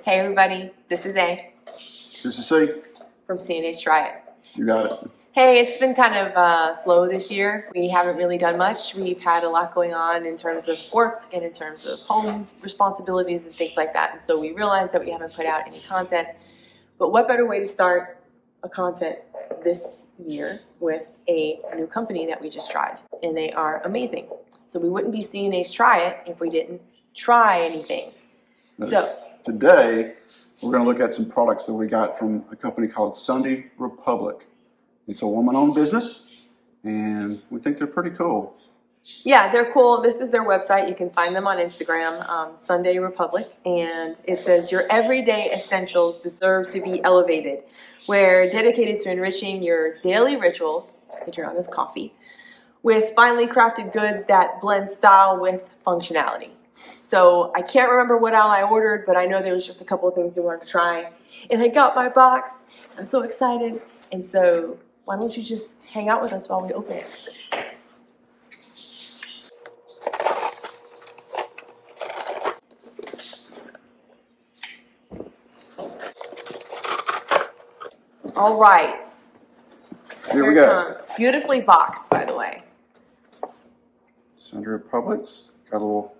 Hey everybody, this is A. This is C. From CNA's Try It. You got it. Hey, it's been kind of slow this year. We haven't really done much. We've had a lot going on in terms of work and in terms of home responsibilities and things like that. And so we realized that we haven't put out any content. But what better way to start a content this year with a new company that we just tried. And they are amazing. So we wouldn't be CNA's Try It if we didn't try anything. So today, we're going to look at some products that we got from a company called Sunday Republic. It's a woman-owned business, and we think they're pretty cool. Yeah, they're cool. This is their website. You can find them on Instagram, Sunday Republic, and it says, your everyday essentials deserve to be elevated. We're dedicated to enriching your daily rituals, Adriana's coffee, with finely crafted goods that blend style with functionality. So I can't remember what all I ordered, but I know there was just a couple of things we wanted to try. And I got my box. I'm so excited. And so why don't you just hang out with us while we open it? All right. Here we go. Comes. Beautifully boxed, by the way. Sunday Republic's got a little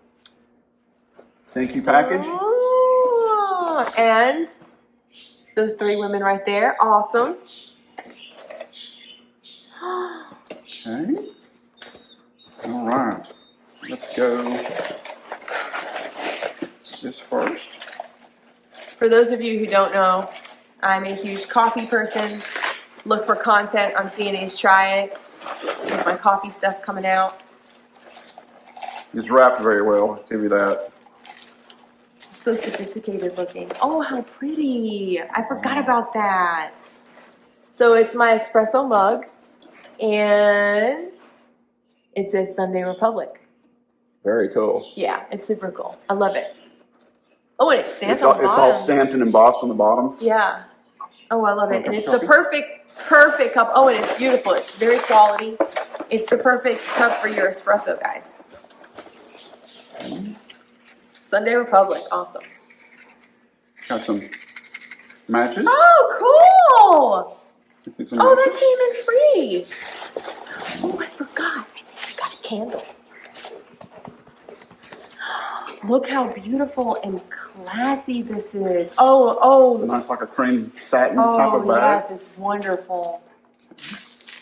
thank you package. Oh, and those three women right there. Awesome. Okay. All right. Let's go this first. For those of you who don't know, I'm a huge coffee person. Look for content on CNA's Try It. With my coffee stuff coming out. It's wrapped very well, I'll give you that. So sophisticated looking. Oh, how pretty. I forgot about that. So it's my espresso mug, and it says Sunday Republic. Very cool. Yeah, it's super cool. I love it. Oh, and it's stamped on the bottom. It's all stamped and embossed on the bottom. Yeah. Oh, I love it. And it's the perfect cup. Oh, and it's beautiful. It's very quality. It's the perfect cup for your espresso, guys. Sunday Republic, awesome. Got some matches. Oh, cool! Oh, that came in free. Oh, I forgot. I think I got a candle. Look how beautiful and classy this is. Oh. Nice, like a cream satin type of bag. Yes, it's wonderful.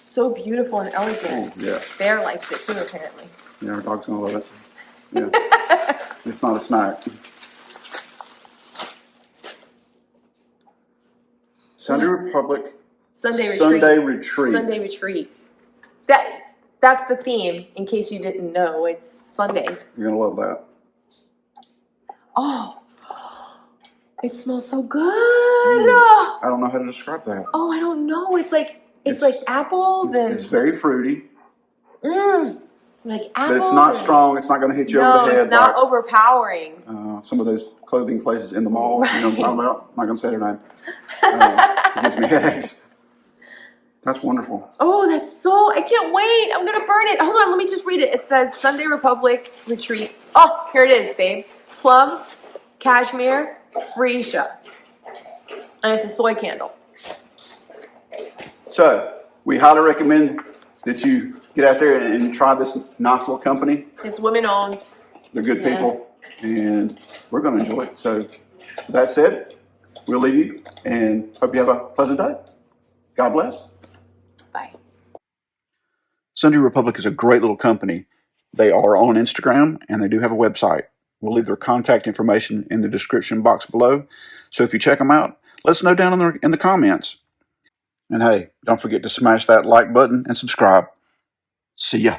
So beautiful and elegant. Oh, yeah. Bear likes it too, apparently. Yeah, our dog's gonna love it. Yeah. It's not a snack. Sunday Republic. Sunday Retreat. Sunday Retreat. That's the theme, in case you didn't know. It's Sundays. You're gonna love that. Oh, it smells so good. I don't know how to describe that. Oh, I don't know. It's like apples and it's very fruity. Like apples. But it's not strong. It's not going to hit you over the head. No, it's not overpowering. Some of those clothing places in the mall. Right. You know what I'm talking about? I'm not going to say their name. It gives me headaches. That's wonderful. Oh, I can't wait. I'm going to burn it. Hold on, let me just read it. It says Sunday Republic Retreat. Oh, here it is, babe. Plum, cashmere, freesia. And it's a soy candle. So, we highly recommend that you get out there and try this nice little company. It's women-owned. They're good people, and we're going to enjoy it. So, with that said, we'll leave you, and hope you have a pleasant day. God bless. Bye. Sunday Republic is a great little company. They are on Instagram, and they do have a website. We'll leave their contact information in the description box below. So if you check them out, let us know down in the comments. And hey, don't forget to smash that like button and subscribe. See ya.